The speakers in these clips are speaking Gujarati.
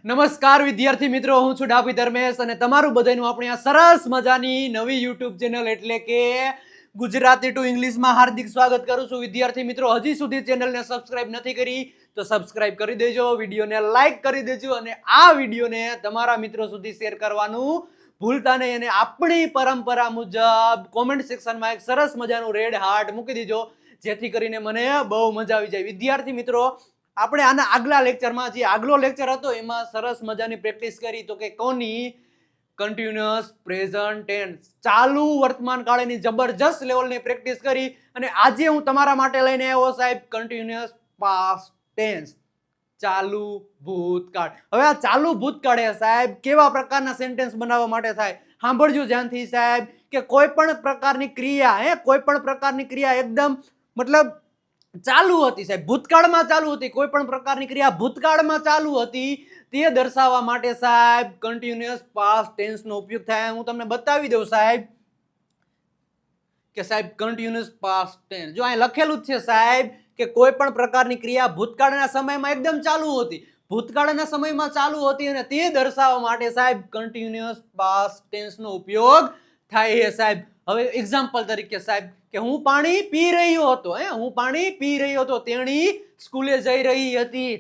નમસ્કાર વિદ્યાર્થી મિત્રો, હું છું ડાભી ધર્મેશ અને તમારું બધાનું આપણી આ સરસ મજાની નવી યુટ્યુબ ચેનલ એટલે કે ગુજરાતી ટુ ઇંગ્લિશમાં હાર્દિક સ્વાગત કરું છું. વિદ્યાર્થી મિત્રો, હજી સુધી ચેનલને સબસ્ક્રાઇબ નથી કરી તો સબસ્ક્રાઇબ કરી દેજો, વિડીયોને લાઈક કરી દેજો અને આ વિડીયોને તમારા મિત્રો સુધી શેર કરવાનું ભૂલતા નહીં. અને આપણી પરંપરા મુજબ કોમેન્ટ સેક્શનમાં એક સરસ મજાનું રેડ હાર્ટ મૂકી દેજો, જેથી કરીને મને બહુ મજા આવી જાય. વિદ્યાર્થી મિત્રો, આપણે આના આગલા લેક્ચરમાં જે આગલો લેક્ચર હતો એમાં સરસ મજાની પ્રેક્ટિસ કરી તો કે કોની કન્ટિન્યુઅસ પ્રેઝન્ટ ટેન્સ ચાલુ વર્તમાન કાળની જબરજસ્ત લેવલની પ્રેક્ટિસ કરી. અને આજે હું તમારા માટે લઈને આવ્યો સાહેબ કન્ટિન્યુઅસ પાસ્ટ ટેન્સ, ચાલુ ભૂતકાળ. હવે આ ચાલુ ભૂતકાળ સાહેબ કેવા પ્રકારના સેન્ટેન્સ બનાવવા માટે થાય, સાંભળજો ધ્યાનથી સાહેબ. કે કોઈ પણ પ્રકારની ક્રિયા કોઈ પણ પ્રકારની ક્રિયા એકદમ મતલબ ચાલુ હતી સાહેબ, ભૂતકાળમાં ચાલુ હતી, કોઈ પણ પ્રકારની ક્રિયા ભૂતકાળમાં ચાલુ હતી તે દર્શાવવા માટે સાહેબ કન્ટિન્યુઅસ પાસ્ટ ટેન્સ નો ઉપયોગ થાય. હું તમને બતાવી દઉં સાહેબ કે સાહેબ કન્ટિન્યુઅસ પાસ્ટ ટેન્સ જો અહીં લખેલું જ છે સાહેબ કે કોઈ પણ પ્રકારની ક્રિયા ભૂતકાળના સમયમાં એકદમ ચાલુ હતી, ભૂતકાળના સમયમાં ચાલુ હતી અને તે દર્શાવવા માટે સાહેબ કન્ટિન્યુઅસ પાસ્ટ ટેન્સ નો ઉપયોગ થાય છે સાહેબ. હવે એક્ઝામ્પલ તરીકે સાહેબ કે હું પાણી પી રહ્યો હતો, હું પાણી પી રહ્યો હતો, તેણી સ્કૂલે જઈ રહી હતી.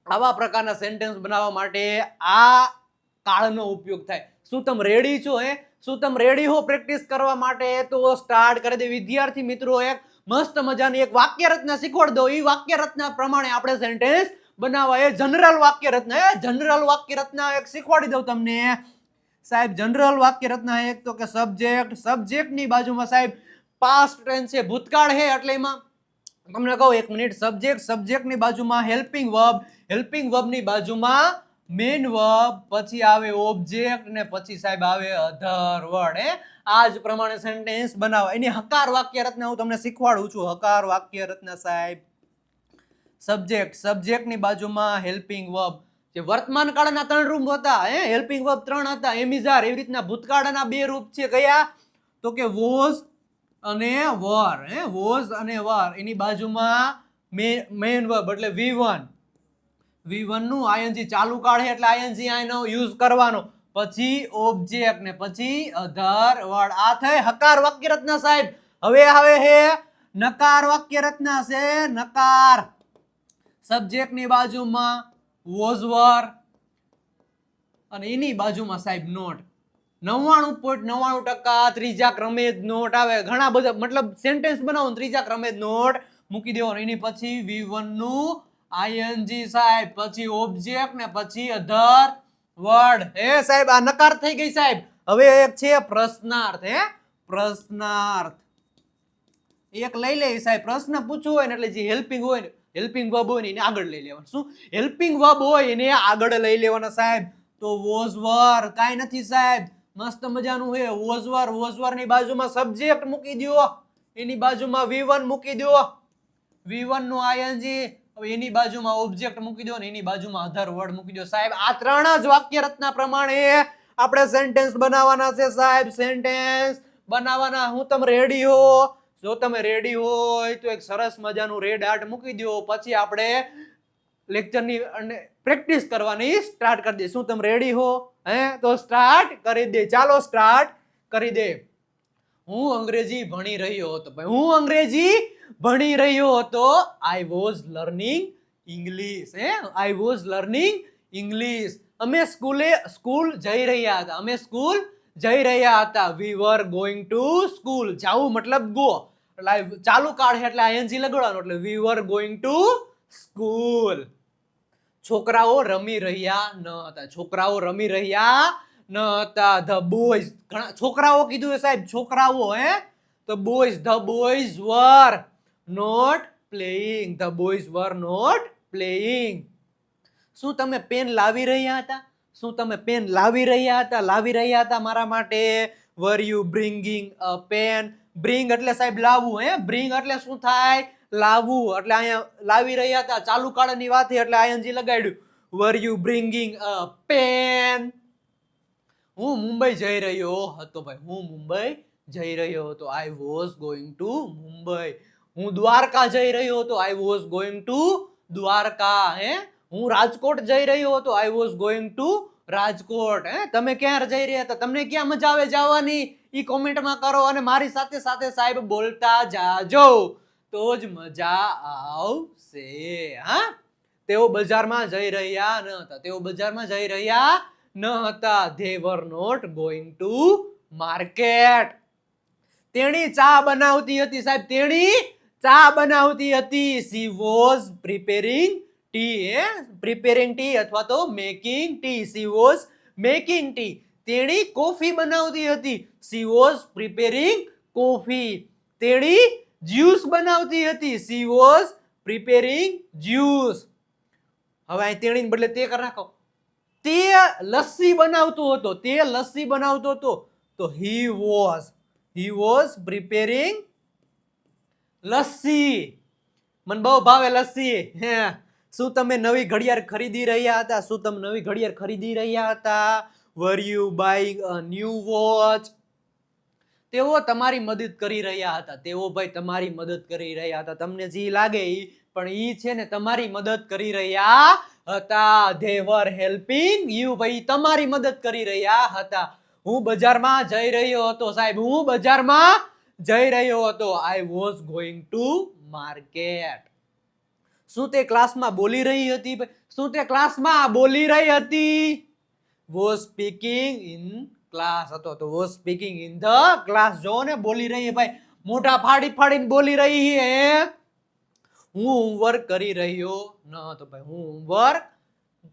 આવા પ્રકારના સેન્ટેન્સ બનાવવા માટે આ કાળનો ઉપયોગ થાય. શું તમે રેડી છો? શું તમે રેડી હો પ્રેક્ટિસ કરવા માટે? તો સ્ટાર્ટ કરી દે. વિદ્યાર્થી મિત્રો, એક મસ્ત મજાની એક વાક્ય રચના શીખવાડ દો. એ વાક્ય રચના પ્રમાણે આપણે સેન્ટેન્સ બનાવવા. એ જનરલ વાક્ય રચના, જનરલ વાક્ય રચના એક શીખવાડી દઉં તમને સાહેબ. જનરલ વાક્ય રચના એક તો કે સબ્જેક્ટ, સબ્જેક્ટની બાજુમાં સાહેબ પાસ્ટ ટેન્સ છે, ભૂતકાળ છે એટલે એમાં તમને કહું એક મિનિટ. સબ્જેક્ટ, સબ્જેક્ટની બાજુમાં હેલ્પિંગ વર્બ, હેલ્પિંગ વર્બની બાજુમાં મેઇન વર્બ, પછી આવે ઓબ્જેક્ટ ને પછી સાહેબ આવે અધર વર્ડ. આ જ પ્રમાણે સેન્ટેન્સ બનાવવા. એની હકાર વાક્ય રચના હું તમને શીખવાડું છું. હકાર વાક્ય રચના સાહેબ સબ્જેક્ટ, સબ્જેક્ટની બાજુમાં હેલ્પિંગ વર્બ. જે વર્તમાન કાળના 3 રૂપ હતા, હેલ્પિંગ વર્બ 3 હતા, એમ ઇઝ આર. એવી રીતના ભૂતકાળના 2 રૂપ છે. કયા? તો કે વોઝ અને વર. વોઝ અને વર. એની બાજુમાં મેઇન વર્બ એટલે V1. V1 નું આઈએનજી ચાલુ કાળ છે એટલે આઈએનજી આનો યુઝ કરવાનો. પછી ઓબ્જેક્ટ ને પછી અધર વર્ડ. આ થઈ હકાર વાક્ય રચના સાહેબ. હવે આવે છે નકાર વાક્ય રચના છે. નકાર, સબ્જેક્ટની બાજુમાં વોઝ વર અને એની બાજુમાં સાહેબ નોટ. 99.99% ત્રીજા ક્રમે જ નોટ આવે. ઘણા બધા મતલબ સેન્ટેન્સ બનાવો ત્રીજા ક્રમે જ નોટ મૂકી દેવાનો. એની પછી V1 નું આઈએનજી સાહેબ, પછી ઓબ્જેક્ટ ને પછી અધર વર્ડ. સાહેબ આ નકાર થઈ ગઈ સાહેબ. હવે એક છે પ્રશ્નાર્થ. પ્રશ્નાર્થ એક લઈ લે સાહેબ. પ્રશ્ન પૂછવો હોય ને એટલે જે હેલ્પિંગ હોય ને, હેલ્પિંગ વર્બ હોય ને એને આગળ લઈ લેવાનું. શું હેલ્પિંગ વર્બ હોય એને આગળ લઈ લેવાના સાહેબ. તો વોઝ વર કાઈ નથી સાહેબ, મસ્ત મજાનું છે. વોઝ વર, વોઝ વર ની બાજુમાં સબ્જેક્ટ મૂકી દો, એની બાજુમાં V1 મૂકી દો, V1 નું આઈએનજી, હવે એની બાજુમાં ઓબ્જેક્ટ મૂકી દો ને એની બાજુમાં અધર વર્ડ મૂકી દો સાહેબ. આ 3 જ વાક્ય રચના પ્રમાણે આપણે સેન્ટેન્સ બનાવવાના છે સાહેબ. સેન્ટેન્સ બનાવવાના. હું તમે રેડી હો? જો તમે રેડી હોય તો એક સરસ મજાનું રેડ હાર્ટ મૂકી દો. પછી આપણે લેક્ચરની અને પ્રેક્ટિસ કરવાની સ્ટાર્ટ કરી દે. શું તમે રેડી હો? તો સ્ટાર્ટ કરી દે. ચાલો સ્ટાર્ટ કરી દે. હું અંગ્રેજી ભણી રહ્યો હતો. ભાઈ હું અંગ્રેજી ભણી રહ્યો હતો. I was learning English. I was learning English. અમે સ્કૂલ જઈ રહ્યા હતા. અમે સ્કૂલ જઈ રહ્યા હતા. We var going to school. જાવું મતલબ ગો. એટલે ચાલુ કાળ છે એટલે આઈએનજી લગાડવાનું એટલે વી વર ગોઈંગ ટુ સ્કૂલ. છોકરાઓ રમી રહ્યા ન હતા. છોકરાઓ રમી રહ્યા ન હતા. ધ બોયઝ, ઘણા છોકરાઓ કીધું સાહેબ, છોકરાઓ. તો boys, the boys were not playing. The boys were not playing. શું તમે પેન લાવી રહ્યા હતા? શું તમે પેન લાવી રહ્યા હતા? લાવી રહ્યા હતા મારા માટે. Were you bringing a pen? Bring એટલે સાહેબ લાવવું. બ્રિંગ એટલે શું થાય? લાવવું. એટલે અહીંયા લાવી રહ્યા હતા, ચાલુ કાળની વાત છે એટલે આઈએનજી લગાડ્યું. Were you bringing a pen? હું મુંબઈ જઈ રહ્યો હતો. ભાઈ હું મુંબઈ જઈ રહ્યો હતો. I was going to Mumbai. હું દ્વારકા જઈ રહ્યો હતો. I was going to Dwarka. હું રાજકોટ જઈ રહ્યો હતો. I was going to Rajkot. તમે ક્યાં જઈ રહ્યા હતા? તમને ક્યાં મજા આવે જવાની? ઈ કોમેન્ટમાં કરો અને મારી સાથે સાથે સાહેબ બોલતા જાજો તો જ મજા આવશે. હા, તેઓ બજારમાં જઈ રહ્યા ન હતા. તેઓ બજારમાં જઈ રહ્યા ન હતા. They were not going to market. તેણી ચા બનાવતી હતી સાહેબ. તેણી ચા બનાવતી હતી. She was preparing tea. Preparing tea અથવા તો making tea. She was making tea. તેણી કોફી બનાવતી હતી. She was preparing coffee. તેણી જ્યુસ બનાવતી હતી. She was preparing juice. હવે અહીં તેણીને બદલે તે કરી નાખો. તે લસ્સી બનાવતો હતો. તે લસ્સી બનાવતો હતો. તો he was preparing લસ્સી. મને બહુ ભાવે લસ્સી. શું તમે નવી ઘડિયાળ ખરીદી રહ્યા હતા? શું તમે નવી ઘડિયાળ ખરીદી રહ્યા હતા? Were you buying a new watch? તેઓ તમારી મદદ કરી રહ્યા હતા. તેઓ ભાઈ તમારી મદદ કરી રહ્યા હતા. તમને જે લાગે ઈ, પણ ઈ છે ને તમારી મદદ કરી રહ્યા હતા. They were helping you. ભાઈ તમારી મદદ કરી રહ્યા હતા. હું બજારમાં જઈ રહ્યો હતો સાહેબ. હું બજારમાં જઈ રહ્યો હતો. I was going to market. શું તે ક્લાસમાં બોલી રહી હતી? શું તે ક્લાસમાં બોલી રહી હતી? Was speaking in ક્લાસ હતો તો was speaking in the class. જો ને બોલી રહી ભાઈ, મોઢા ફાડી ફાડીને બોલી રહી હે. હું હોમવર્ક કરી રહ્યો ન હતો ભાઈ. હું હોમવર્ક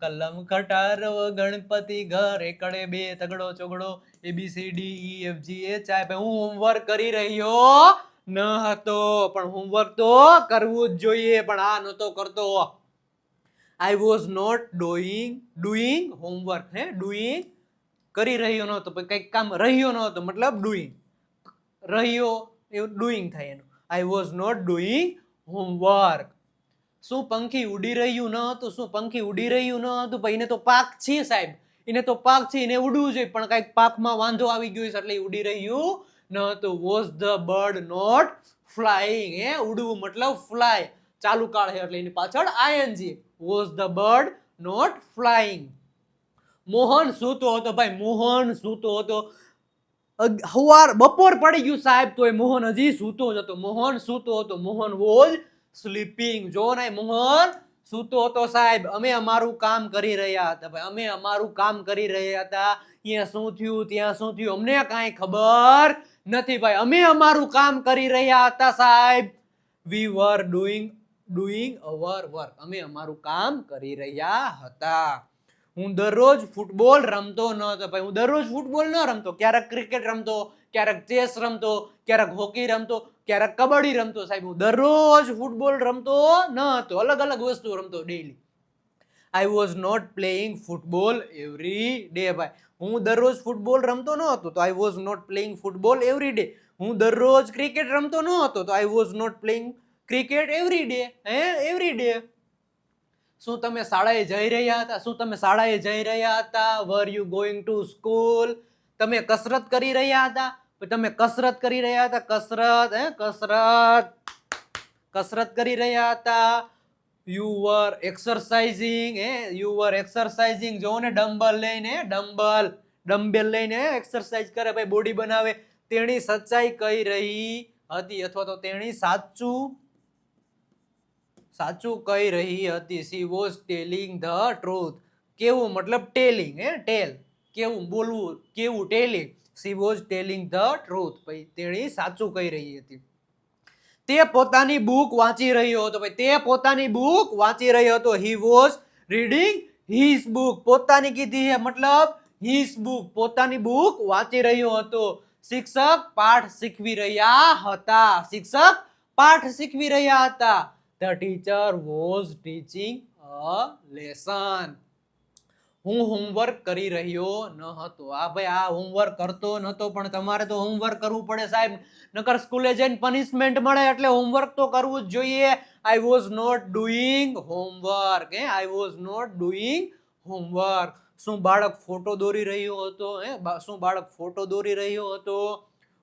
કલમ કટાર ગણપતિ ઘર એકડે બે તગડો ચોગડો ABCDEFGH ભાઈ હું હોમવર્ક કરી રહ્યો ન હતો. પણ હોમવર્ક તો કરવું જ જોઈએ, પણ આ નતો કરતો. I was not doing homework. doing કરી રહ્યો નહોતો. કઈક કામ રહ્યો નહોતો મતલબ doing. રહ્યો એવું doing થાય એનું. I was not doing homework. શું પંખી ઉડી રહ્યું ન હતું? શું પંખી ઉડી રહ્યું ન હતું? ભાઈ એને તો પાક છે સાહેબ. એને તો પાક છે, એને ઉડવું જોઈએ, પણ કઈક પાકમાં વાંધો આવી ગયો છે એટલે ઉડી રહ્યું ન હતું. Was the bird not flying? ઉડવું મતલબ fly. ચાલુ કાળ છે એટલે એની પાછળ ing. Was the bird not flying? Mohan સૂતો હતો ભાઈ. મોહન સૂતો હતો. બપોર પડી ગયું સાહેબ તોય મોહન હજી સૂતો જ હતો. મોહન સૂતો હતો. Mohan was sleeping. જો ને મોહન સૂતો હતો સાહેબ. અમે અમારું કામ કરી રહ્યા હતા ભાઈ. અમે અમારું કામ કરી રહ્યા હતા. અહીંયા શું થયું ત્યાં શું થયું અમને કાંઈ ખબર નથી ભાઈ. અમે અમારું કામ કરી રહ્યા હતા સાહેબ. We were doing our work. અમે અમારું કામ કરી રહ્યા હતા. હું દરરોજ ફૂટબોલ રમતો ન હતો ભાઈ. હું દરરોજ ફૂટબોલ ન રમતો. ક્યારેક ક્રિકેટ રમતો, ક્યારેક ચેસ રમતો, ક્યારેક હોકી રમતો, ક્યારેક કબડ્ડી રમતો સાહેબ. હું દરરોજ ફૂટબોલ રમતો ન હતો. અલગ અલગ વસ્તુ રમતો daily. I was not playing football every day ભાઈ. હું દરરોજ ફૂટબોલ રમતો ન હતો તો I was not playing football every day. હું દરરોજ ક્રિકેટ રમતો ન હતો તો I was not playing cricket every day. every day. શું તમે શાળાએ જઈ રહ્યા હતા? શું તમે શાળાએ જઈ રહ્યા હતા? Were you going to school? તમે કસરત કરી રહ્યા હતા? તમે કસરત કરી રહ્યા હતા. કસરત કરી રહ્યા હતા. You were exercising. You were exercising. જો ને ડમ્બલ લઈને ડમ્બેલ લઈને એક્સરસાઇઝ કરે ભાઈ, બોડી બનાવે. તેણી સચ્ચાઈ કહી રહી હતી અથવા તો તેણી સાચું કહી રહી હતી. She was telling the truth. કેવું મતલબ ટેલિંગ. ટેલ કેવું બોલવું, કેવું telling. She was telling the truth. ભાઈ તેણી સાચું કહી રહી હતી. તે પોતાની બુક વાંચી રહ્યો હતો ભાઈ. તે પોતાની બુક વાંચી રહ્યો હતો. He was reading his book. પોતાની કીધી છે મતલબ his book. પોતાની બુક વાંચી રહ્યો હતો. શિક્ષક પાઠ શીખવી રહ્યા હતા. શિક્ષક પાઠ શીખવી રહ્યા હતા. The teacher was teaching a lesson. હું હોમવર્ક કરી રહ્યો ન હતો. ભાઈ આ હોમવર્ક કરતો નતો, પણ તમારે તો હોમવર્ક કરવું પડે સાહેબ. નકર સ્કૂલે જઈને પનિશમેન્ટ મળે એટલે હોમવર્ક તો કરવું જ જોઈએ. I was not doing homework. I was not doing homework. શું બાળક ફોટો દોરી રહ્યો હતો? શું બાળક ફોટો દોરી રહ્યો હતો?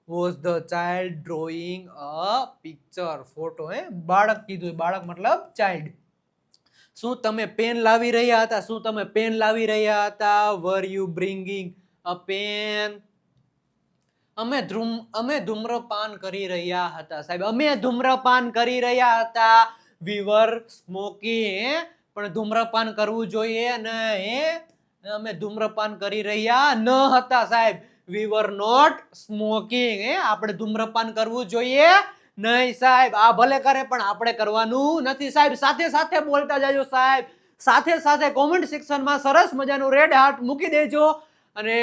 Was the child drawing a picture? Photo. બાળક કીધું. બાળક મતલબ ચાઇલ્ડ. શું તમે પેન લાવી રહ્યા હતા? શું તમે પેન લાવી રહ્યા હતા? Were you bringing a pen? અમે ધૂમ્રપાન કરી રહ્યા હતા. સાહેબ અમે ધૂમ્રપાન કરી રહ્યા હતા. We var smoking. પણ ધૂમ્રપાન કરવું જોઈએ નહીં. અમે ધૂમ્રપાન કરી રહ્યા ન હતા સાહેબ. વી વર નોટ સ્મોકિંગ. આપણે ધૂમ્રપાન કરવું જોઈએ નહીં સાહેબ. આ ભલે કરે પણ આપણે કરવાનું નથી સાહેબ. સાથે સાથે બોલતા જાજો સાહેબ. સાથે સાથે કોમેન્ટ સેક્શનમાં સરસ મજાનું રેડ હાર્ટ મૂકી દેજો અને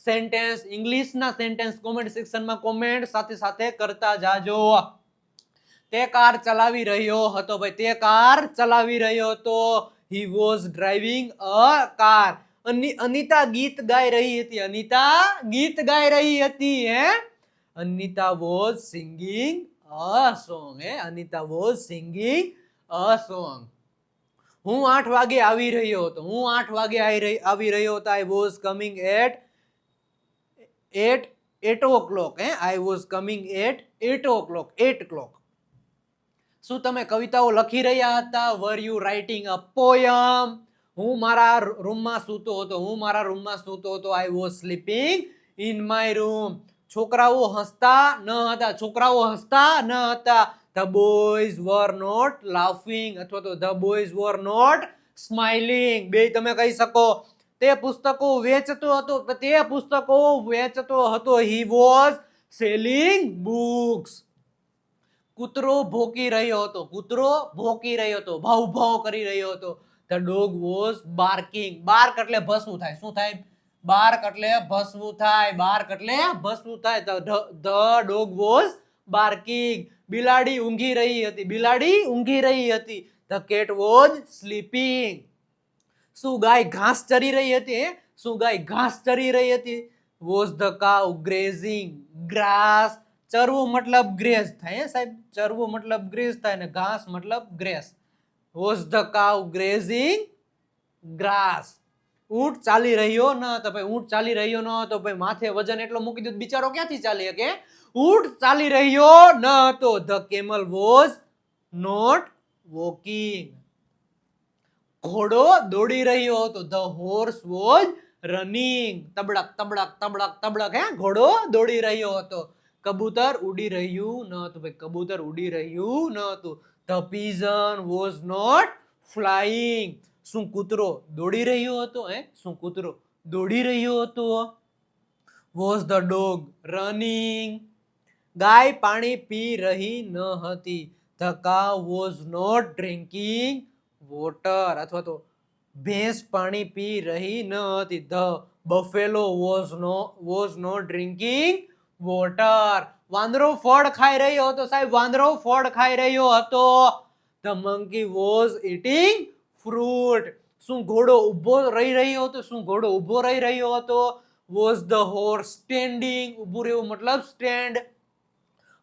સેન્ટેન્સ ઇંગ્લિશના સેન્ટેન્સ કોમેન્ટ સેક્શનમાં કોમેન્ટ સાથે સાથે કરતા જાજો. તે કાર ચલાવી રહ્યો હતો ભાઈ. તે કાર ચલાવી રહ્યો હતો. He was driving a car. Anita ગીત ગાઈ રહી હતી. અનિતા ગીત ગાઈ રહી હતી. Anita was singing a song. Anita was singing a song. હું 8 વાગે આવી રહ્યો હતો. હું 8 વાગે આવી રહ્યો હતો. I was coming at 8 o'clock. I was coming at 8 o'clock. 8 o'clock. શું તમે કવિતાઓ લખી રહ્યા હતા? Were you writing a poem? હું મારા રૂમમાં સૂતો હતો. હું મારા રૂમમાં સૂતો હતો. I was sleeping in my room. છોકરાઓ હસતા ન હતા. છોકરાઓ હસતા ન હતા. The boys were not laughing અથવા તો the boys were not smiling. બે તમે કહી શકો. તે પુસ્તકો વેચતો હતો. He was selling books. કૂતરો ભોંકી રહ્યો હતો. ભાવ ભાવ કરી રહ્યો હતો. The dog was barking. Bark એટલે ભસવું થાય. શું થાય? બાર્ક એટલે ભસવું થાય. The dog was barking. બિલાડી ઊંઘી રહી હતી. The cat was sleeping. શું ગાય ઘાસ ચરી રહી હતી? Was the cow grazing grass? ચરવું મતલબ ગ્રેઝ થાય સાહેબ. ચરવું મતલબ ગ્રેઝ થાય ને ઘાસ મતલબ grace. Was the cow grazing grass? ઊંટ ચાલી રહ્યો ન હતો ભાઈ. ઊંટ ચાલી રહ્યો ન હતો ભાઈ. માથે વજન એટલો મૂકી દીધું બિચારો ક્યાંથી ચાલી શકે? ઊંટ ચાલી રહ્યો ન હતો. The camel was not walking. ઘોડો દોડી રહ્યો હતો. The horse was running. તબડક. ઘોડો દોડી રહ્યો હતો. કબૂતર ઉડી રહ્યું ન હતું. The pigeon was not flying. શું કૂતરો દોડી રહ્યો હતો? Was the dog running? ગાય પાણી પી રહી ન હતી. The cow was not drinking water અથવા તો ભેંસ પાણી પી રહી ન હતી. The buffalo was not drinking water. વાંદરો ફળ ખાઈ રહ્યો હતો સાહેબ. The monkey was eating fruit. શું ઘોડો ઊભો રહી રહ્યો હતો? Was the horse standing? ઊભું રહેવું મતલબ stand.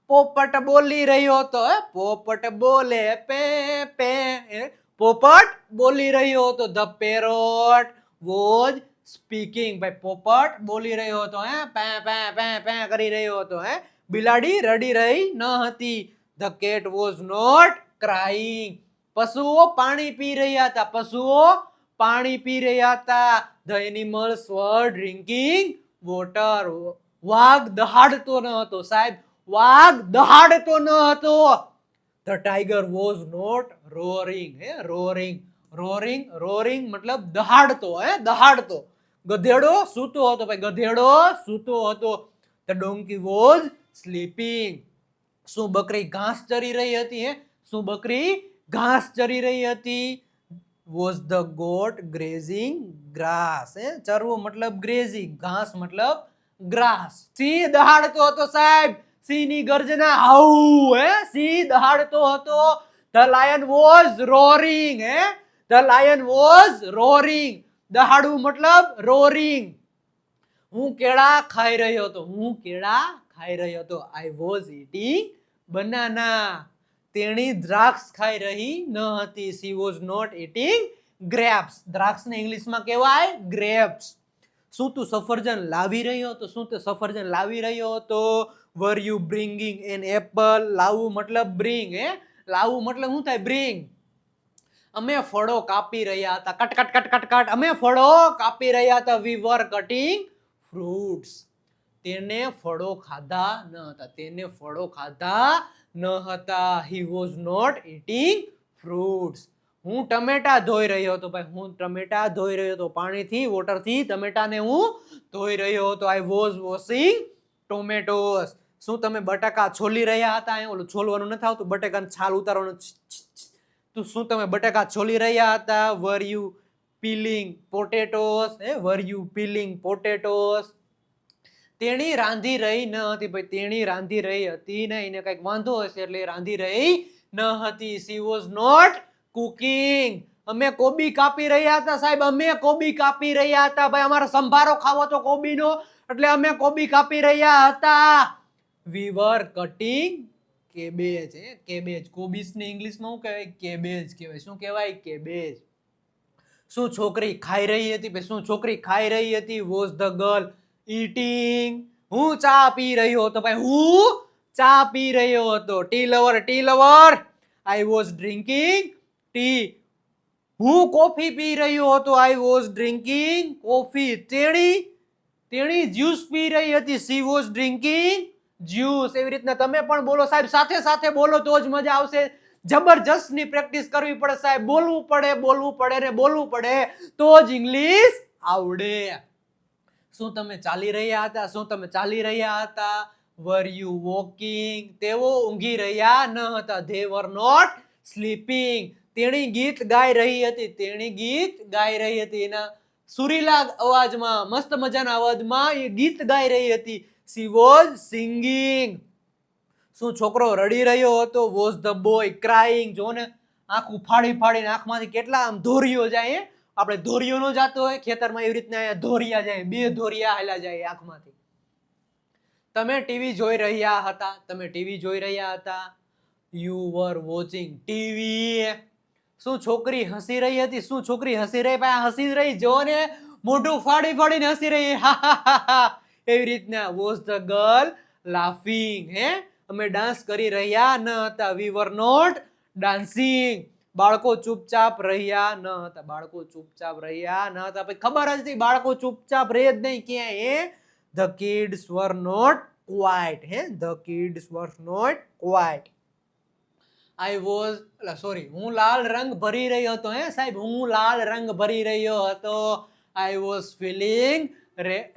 પોપટ બોલી રહ્યો હતો. પોપટ બોલે પે પે. પોપટ બોલી રહ્યો હતો. The parrot was speaking. ભાઈ પોપટ બોલી રહ્યો હતો. પે કરી રહ્યો હતો. બિલાડી રડી રહી ન હતી. The cat was not crying. પશુઓ પાણી પી રહ્યા હતા. The animals were drinking water. વાઘ દહાડતો ન હતો સાહેબ. The tiger was not roaring. roaring મતલબ દહાડતો. ગધેડો સૂતો હતો. The donkey was sleeping. શું બકરી ઘાસ ચરી રહી હતી? Was the goat grazing grass? ચરવું મતલબ grazing, ઘાસ મતલબ grass. સિંહ દહાડતો હતો સાહેબ. સિંહની ગર્જના સિંહ દહાડતો હતો. The lion was roaring. દહાડવું મતલબ roaring. હું કેળા ખાઈ રહ્યો હતો. I was eating banana. તેણી દ્રાક્ષ ખાઈ રહી ન હતી. She was not eating grapes. દ્રાક્ષને ઇંગ્લિશમાં કહેવાય grapes. શું તું સફરજન લાવી રહ્યો હતો? Were you bringing an apple? લાવવું મતલબ bring. લાવવું મતલબ શું થાય? bring. અમે ફળો કાપી રહ્યા હતા. Cut cut cut cut cut. અમે ફળો કાપી રહ્યા હતા. We var cutting fruits. તેને ફળો ખાધા ન હતા. તેને ફળો ખાધા ન હતા. He was not eating fruits. હું ટમેટા ધોઈ રહ્યો હતો. ભાઈ હું ટમેટા ધોઈ રહ્યો હતો. પાણીથી, વોટરથી ટમેટાને હું ધોઈ રહ્યો હતો. I was washing tomatoes. શું તમે બટાકા છોલી રહ્યા હતા? અહીં ઓલું છોલવાનું નથી આવતું, બટાકાની છાલ ઉતારવાનું. તો શું તમે બટાકા છોલી રહ્યા હતા? Were you peeling potatoes? Were you peeling potatoes? તેણી રાંધી રહી ન હતી. ભાઈ તેણી રાંધી રહી હતી ને, એને કઈક વાંધો હશે એટલે રાંધી રહી ન હતી. She was not cooking. અમે કોબી કાપી રહ્યા હતા. સાહેબ અમે કોબી કાપી રહ્યા હતા. ભાઈ અમારે સંભારો ખાવો તો કોબીનો, એટલે અમે કોબી કાપી રહ્યા હતા. We var cutting cabbage. Cabbage. કોબીસ ને ઇંગ્લિશમાં શું કહેવાય? કેબેજ કહેવાય. શું કહેવાય? કેબેજ. શું છોકરી ખાઈ રહી હતી? શું છોકરી ખાઈ રહી હતી? Was the girl eating? હું ચા પી રહ્યો હતો. ભાઈ હું ચા પી રહ્યો હતો. T lover. T lover. I was drinking tea. હું કોફી પી રહ્યો હતો. I was drinking coffee. તેણી જ્યુસ પી રહી હતી. She was drinking juice. એવી રીતના તમે પણ બોલો સાહેબ. સાથે સાથે બોલો તો જ મજા આવશે. જબરજસ્ત ની પ્રેક્ટિસ કરવી પડે સાહેબ. બોલવું પડે, બોલવું પડે ને બોલવું પડે તો જ ઇંગ્લિશ આવડે. શું તમે ચાલી રહ્યા હતા? શું તમે ચાલી રહ્યા હતા? Were you walking? તેઓ ઊંઘી રહ્યા ન હતા. They were not sleeping. તેણી ગીત ગાઈ રહી હતી. તેણી ગીત ગાઈ રહી હતી. એના સુરીલા અવાજમાં, મસ્ત મજાના અવાજમાં એ ગીત ગાઈ રહી હતી. She was singing. શું છોકરો રડી રહ્યો હતો? Was the boy crying? જો ને આંખ ઉફાડી ફાડીને આંખમાંથી કેટલા આમ ધોરીઓ જાય. આપણે ધોરીઓ નો જાતો હોય ખેતરમાં, એવી રીતના ધોરિયા જાય. 2 ધોરિયા હાલ્યા જાય આંખમાંથી. તમે ટીવી જોઈ રહ્યા હતા. તમે ટીવી જોઈ રહ્યા હતા. You var watching TV. શું છોકરી હસી રહી હતી? શું છોકરી હસી રહી? ભાઈ હસી રહી. જો ને મોઢું ફાડી ફાડીને હસી રહી. એવી રીતના. Was the girl laughing? અમે ડાન્સ કરી રહ્યા ન હતા. We var not dancing. બાળકો ચૂપચાપ રહ્યા ન હતા. બાળકો ચૂપચાપ રહ્યા ન હતા. પછી ખબર જ હતી બાળકો ચૂપચાપ રહે જ નહીં ક્યાંય. The kids were not quiet. The kids were not quiet. I was હું લાલ રંગ ભરી રહ્યો હતો. સાહેબ હું લાલ રંગ ભરી રહ્યો હતો. I was feeling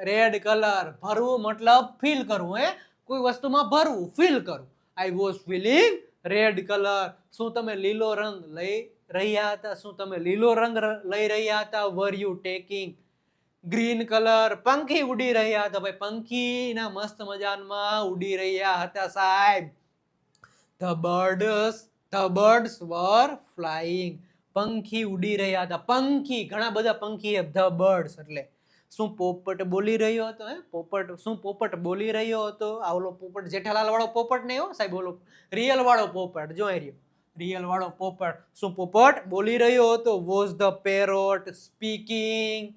red colour. ભરવું મતલબ ફીલ કરવું. કોઈ વસ્તુમાં ભરવું, ફીલ કરવું. I was feeling red colour. શું તમે લીલો રંગ લઈ રહ્યા હતા? શું તમે લીલો રંગ લઈ રહ્યા હતા? Were you taking green colour? પંખી ઉડી રહ્યા હતા. ભાઈ પંખીના મસ્ત મજાનમાં ઉડી રહ્યા હતા સાહેબ. The birds were flying. પંખી ઉડી રહ્યા હતા. પંખી, ઘણા બધા પંખી. ધ બર્ડ્સ એટલે શું પોપટ બોલી રહ્યો હતો? પોપટ. શું પોપટ બોલી રહ્યો હતો? આ ઓલો પોપટ જેઠાલાલ વાળો પોપટ નહીં હો સાહેબ, ઓલો રિયલ વાળો પોપટ. જો રહ્યો રિયલ વાળો પોપટ. શું પોપટ બોલી રહ્યો હતો? Was the parrot speaking?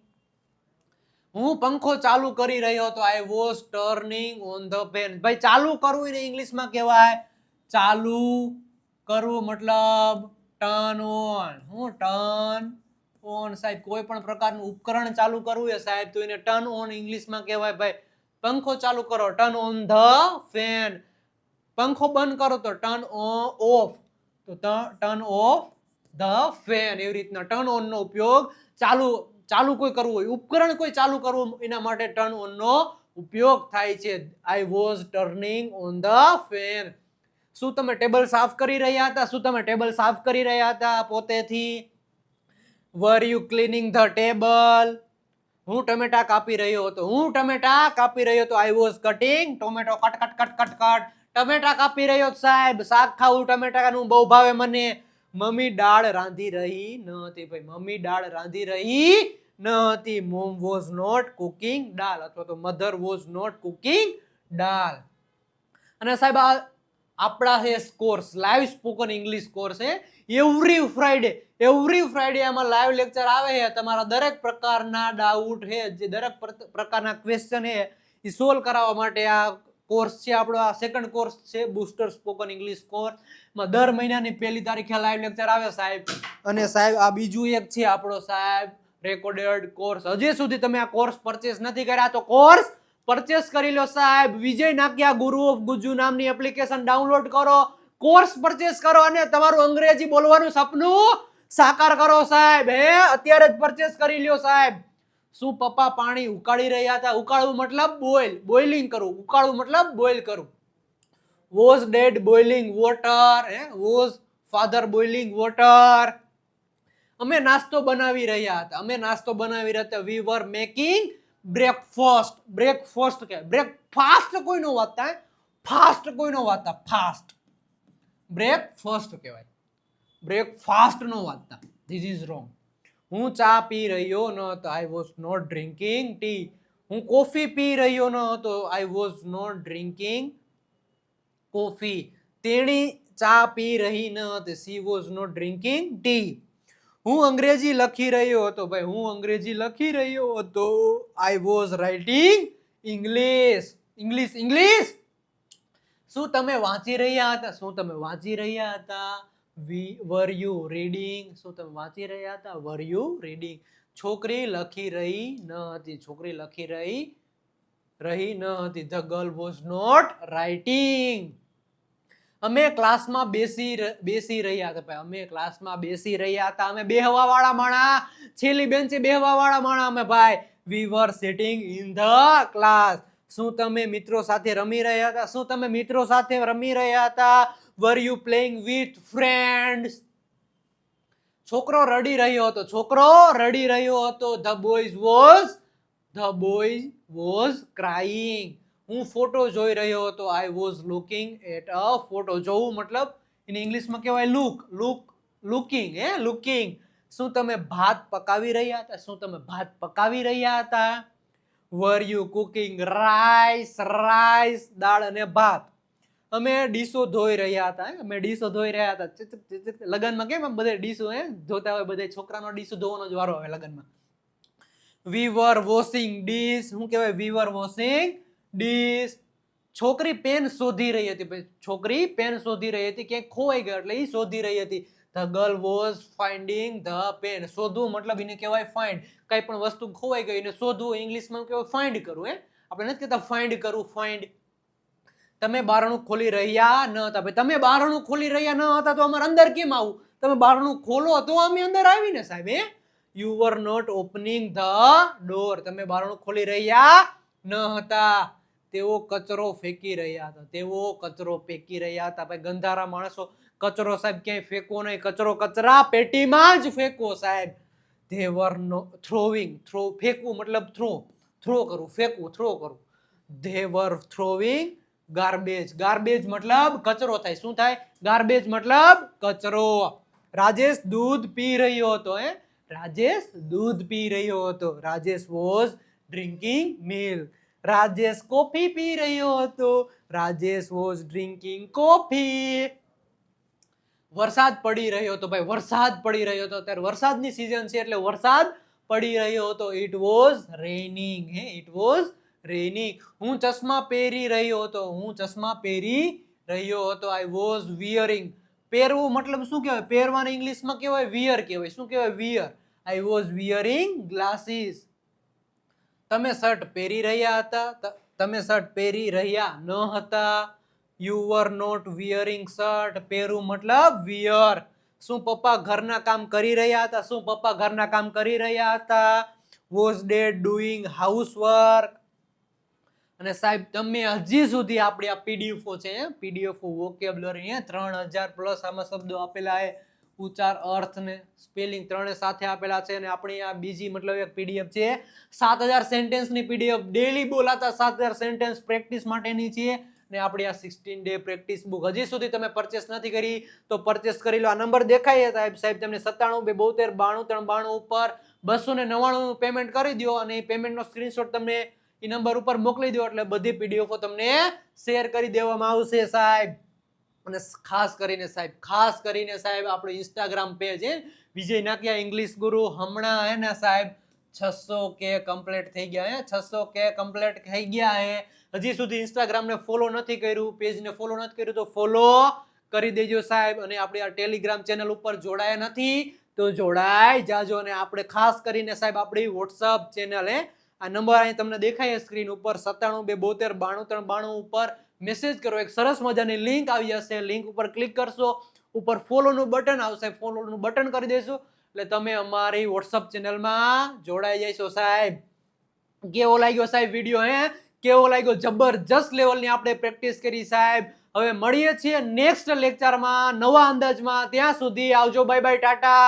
હું પંખો ચાલુ કરી રહ્યો હતો. I was turning on the fan. ભાઈ ચાલુ કરવું એને ઇંગ્લિશમાં કહેવાય ચાલુ કરવું, મતલબ ટર્ન ઓન. હું ટર્ન ઓન સાહેબ. કોઈ પણ પ્રકારનું ઉપકરણ ચાલુ કરવું છે સાહેબ તો એને ટર્ન ઓન ઇંગ્લિશમાં કહેવાય. ભાઈ પંખો ચાલુ કરો, ટર્ન ઓન ધ ફેન. પંખો બંધ કરો તો ટર્ન ઓફ. તો ટર્ન ઓફ ધ ફેન. એવી રીતના ટર્ન ઓન નો ઉપયોગ ચાલુ કોઈ કરવું હોય, ઉપકરણ કોઈ ચાલુ કરવું, એના માટે ટર્ન ઓન નો ઉપયોગ થાય છે. I was turning on the fan. શું તમે ટેબલ સાફ કરી રહ્યા હતા? શું તમે ટેબલ સાફ કરી રહ્યા હતા પોતેથી? Were you cleaning the table? હું ટમેટા કાપી રહ્યો હતો. હું ટમેટા કાપી રહ્યો હતો. I was cutting tomato. Cut cut cut cut cut. ટમેટા કાપી રહ્યો સાહેબ. શાક ખાવું ટમેટાનું બહુ ભાવે મને. મમ્મી દાળ રાંધી રહી ન હતી. ભાઈ મમ્મી દાળ રાંધી રહી ન હતી. મોમ વોઝ નોટ કુકિંગ દાળ, અથવા તો મધર વોઝ નોટ કુકિંગ દાળ. અને સાહેબ આપણા છે course, live spoken English course છે. એવરી ફ્રાઈડે આમાં લાઈવ લેક્ચર આવે છે. તમારા દરેક પ્રકારના ડાઉટ છે, જે દરેક પ્રકારના ક્વેશ્ચન છે એ સોલ્વ કરાવવા માટે આ કોર્સ છે આપણો, આ સેકન્ડ કોર્સ છે બુસ્ટર સ્પોકન ઇંગ્લિશ કોર્સ માં દર મહિનાની 1લી તારીખે લાઈવ લેક્ચર આવે સાહેબ. અને સાહેબ આ બીજું એક છે આપણો સાહેબ રેકોર્ડેડ કોર્સ. હજી સુધી તમે આ કોર્સ પરચેસ નથી કર્યા તો કોર્સ પરચેસ કરી લો સાહેબ. વિજય નાકિયા ગુરુ ઓફ ગુજુ નામની એપ્લિકેશન ડાઉનલોડ કરો, કોર્સ પરચેસ કરો અને તમારું અંગ્રેજી બોલવાનું સપનું સાકાર કરો સાહેબ. અત્યારે જ પરચેસ કરી લ્યો સાહેબ. શું પપ્પા પાણી ઉકાળી રહ્યા હતા? ઉકાળવું મતલબ બોઇલિંગ કરવું. ઉકાળવું મતલબ બોઇલ કરવું. Was dad boiling water? Was father boiling water? અમે નાસ્તો બનાવી રહ્યા હતા. અમે નાસ્તો બનાવી રહ્યા હતા. We were making breakfast. Breakfast કે બ્રેકફાસ્ટ કોઈ નો વાંચતા, ફાસ્ટ કોઈ નો વાંચતા, ફાસ્ટ. બ્રેકફાસ્ટ કહેવાય, બ્રેકફાસ્ટ નો વાંચતા. This is wrong. હું ચા પી રહ્યો ન હતો. I was not drinking tea. હું કોફી પી રહ્યો ન હતો. I was not drinking coffee. તેણી ચા પી રહી ન હતી. She was not drinking tea. હું અંગ્રેજી લખી રહ્યો હતો. ભાઈ હું અંગ્રેજી લખી રહ્યો હતો. I was writing English. English English. શું તમે વાંચી રહ્યા હતા? શું તમે વાંચી રહ્યા હતા? Were you reading? શું તમે વાંચી રહ્યા હતા? Were you reading? છોકરી લખી રહી ન હતી. છોકરી લખી રહી ન હતી. The girl was not writing. અમે ક્લાસમાં બેસી રહ્યા હતા. ભાઈ અમે ક્લાસમાં બેસી રહ્યા હતા. અમે બેહવા વાળા માણા, છેલ્લી બેન્ચે બેહવા વાળા માણા અમે ભાઈ. વી વર સિટિંગ ઇન ધ ક્લાસ. શું તમે મિત્રો સાથે રમી રહ્યા હતા? શું તમે મિત્રો સાથે રમી રહ્યા હતા? Were you playing with friends? છોકરો રડી રહ્યો હતો. છોકરો રડી રહ્યો હતો. The boy was crying. હું ફોટો જોઈ રહ્યો હતો. I was looking at a photo. જોવું મતલબ ઇન ઇંગ્લિશમાં કહેવાય લુકિંગ. લુકિંગ. શું તમે ભાત પકાવી રહ્યા હતા? શું તમે ભાત પકાવી રહ્યા હતા? Were you cooking rice? Rice દાળ અને ભાત. અમે ડીશો ધોઈ રહ્યા હતા. અમે ડીશો ધોઈ રહ્યા હતા. લગનમાં કેમ બધે ડીશો ધોતા હોય, બધે છોકરાનો ડીશો ધોવાનો જ વારો આવે લગનમાં. વી વર વોશિંગ ડીશ. શું કહેવાય? વી વર વોશિંગ ડીશ. છોકરી પેન શોધી રહી હતી. છોકરી પેન શોધી રહી હતી. ક્યાંક ખોવાઈ ગયો એટલે એ શોધી રહી હતી. The girl was finding the pen. શોધવું મતલબ એને કહેવાય ફાઇન્ડ. કઈ પણ વસ્તુ ખોવાઈ ગઈ એને શોધવું ઇંગ્લિશમાં કહેવાય ફાઇન્ડ કરવું. આપણે નથી કહેતા ફાઇન્ડ કરવું, ફાઇન્ડ. તમે બારણું ખોલી રહ્યા ન હતા. ભાઈ તમે બારણું ખોલી રહ્યા ન હતા તો અમારે અંદર કેમ આવું? તમે બારણું ખોલો તો અમે અંદર આવીને સાહેબ. You were not opening the door. તમે બારણું ખોલી રહ્યા ન હતા. તેઓ કચરો ફેંકી રહ્યા હતા. તેઓ કચરો ફેંકી રહ્યા હતા. ભાઈ ગંધારા માણસો કચરો સાહેબ ક્યાંય ફેંકવો નહીં. કચરો કચરા પેટીમાં જ ફેંકવો સાહેબ. they were no throwing. ફેંકવું મતલબ થ્રો કરવું, ફેંકવું, થ્રો કરવું. they were throwing garbage. garbage મતલબ કચરો થાય. શું થાય? garbage મતલબ કચરો. રાજેશ દૂધ પી રહ્યો હતો. રાજેશ દૂધ પી રહ્યો હતો. Rajesh was drinking milk. Rajesh coffee પી રહ્યો હતો. Rajesh was drinking coffee. વરસાદ પડી રહ્યો હતો. ભાઈ વરસાદ પડી રહ્યો હતો. અત્યારે વરસાદની સિઝન છે એટલે વરસાદ પડી રહ્યો હતો. It was raining. It was raining. હું ચશ્મા પહેરી રહ્યો હતો. હું ચશ્મા પહેરી રહ્યો હતો. I was wearing. પહેરવું મતલબ શું કહેવાય? પહેરવાને ઇંગ્લિશમાં કહેવાય વિયર કહેવાય. શું કહેવાય? Wear. I was wearing glasses. તમે શર્ટ પહેરી રહ્યા હતા? તમે શર્ટ પહેરી રહ્યા ન હતા. You were not wearing shirt. પહેરવું મતલબ વિયર. શું પપ્પા ઘરના કામ કરી રહ્યા હતા? શું પપ્પા ઘરના કામ કરી રહ્યા હતા? Was dad doing housework. અને સાહેબ તમે હજી સુધી આપણી આ પીડીએફઓ છે, પીડીએફઓ વોકેબ્યુલરી 3000+ આમાં શબ્દો આપેલા છે. ઉચ્ચાર, અર્થ ને સ્પેલિંગ ત્રણે સાથે આપેલા છે. અને આપણી આ બીજી મતલબ એક પીડીએફ છે 7000 સેન્ટેન્સની પીડીએફ. ડેલી બોલાતા 7000 સેન્ટેન્સ પ્રેક્ટિસ માટેની છે. ને આપણી આ 16 ડે પ્રેક્ટિસ બુક હજી સુધી તમે પરચેસ નથી કરી તો પરચેસ કરી લો. આ નંબર દેખાય સાહેબ તમને 97 272 92 392 ઉપર 299 પેમેન્ટ કરી દો અને એ પેમેન્ટનો સ્ક્રીનશોટ તમને એ નંબર ઉપર મોકલી દો એટલે બધી પીડીએફો તમને શેર કરી દેવામાં આવશે સાહેબ. અને ખાસ કરીને સાહેબ આપણું ઇન્સ્ટાગ્રામ પેજ વિજય નાકિયા ઇંગ્લિશ ગુરુ હમણાં સાહેબ 600K કમ્પ્લીટ થઈ ગયા હે 600K કમ્પ્લીટ થઈ ગયા હે હજી સુધી ઇન્સ્ટાગ્રામ ને ફોલો નથી કર્યું પેજ ને ફોલો નથી કર્યું તો ફોલો કરી દેજો સાહેબ અને આપણી આ ટેલિગ્રામ ચેનલ ઉપર જોડાયા નથી તો જોડાઈ જાજો અને આપણે ખાસ કરીને સાહેબ આપણી WhatsApp ચેનલ હે આ નંબર અહીં તમને દેખાય સ્ક્રીન ઉપર 9722729392 ઉપર મેસેજ કરો એક સરસ મજાની લિંક આવી જશે લિંક ઉપર ક્લિક કરશો ઉપર ફોલો નું બટન આવશે ફોલો નું બટન કરી દેશો એટલે તમે અમારી WhatsApp ચેનલમાં જોડાઈ જશો સાહેબ કેવો લાગ્યો સાહેબ વિડિયો હે કેવો લાગ્યો જબરજસ્ત લેવલની આપણે પ્રેક્ટિસ કરી સાહેબ હવે મળીએ છીએ નેક્સ્ટ લેક્ચરમાં નવા અંદાજમાં ત્યાં સુધી આવજો બાય બાય ટાટા